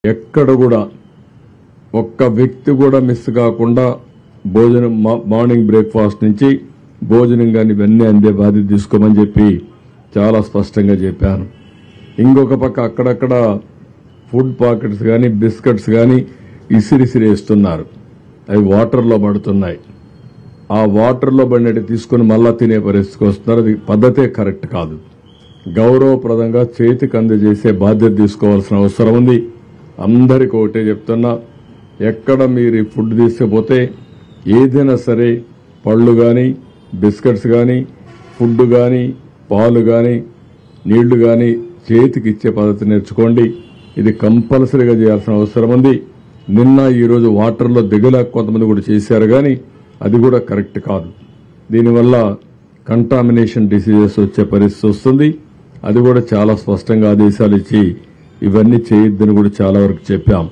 ఎక్కడ కూడా ఒక్క వ్యక్తి కూడా మిస్ కాకుండా భోజనం మార్నింగ్ బ్రేక్ఫాస్ట్ నుంచి భోజనం కానీ ఇవన్నీ అందే బాధ్యత తీసుకోమని చెప్పి చాలా స్పష్టంగా చెప్పాను. ఇంకొక పక్క అక్కడక్కడ ఫుడ్ పాకెట్స్ కానీ బిస్కెట్స్ కానీ ఇసిరిసిరేస్తున్నారు. అవి వాటర్లో పడుతున్నాయి. ఆ వాటర్లో పడినట్టు తీసుకుని మళ్ళా తినే పరిస్థితికి వస్తున్నారు. అది పద్ధతే కరెక్ట్ కాదు. గౌరవప్రదంగా చేతికి అందజేసే బాధ్యత తీసుకోవాల్సిన అవసరం ఉంది. అందరికీ ఒకటే చెప్తున్నా, ఎక్కడ మీరు ఫుడ్ తీసుకుపోతే ఏదైనా సరే పళ్ళు కానీ బిస్కెట్స్ కానీ ఫుడ్ కానీ పాలు కానీ నీళ్లు కానీ చేతికి ఇచ్చే పద్ధతి నేర్చుకోండి. ఇది కంపల్సరీగా చేయాల్సిన అవసరం ఉంది. నిన్న ఈరోజు వాటర్లో దిగలేక కొంతమంది కూడా చేశారు, కానీ అది కూడా కరెక్ట్ కాదు. దీనివల్ల కంటామినేషన్ డిసీజెస్ వచ్చే పరిస్థితి వస్తుంది. అది కూడా చాలా స్పష్టంగా ఆదేశాలు ఇచ్చి ఇవన్నీ చేయొద్దని కూడా చాలా వరకు చెప్పాం.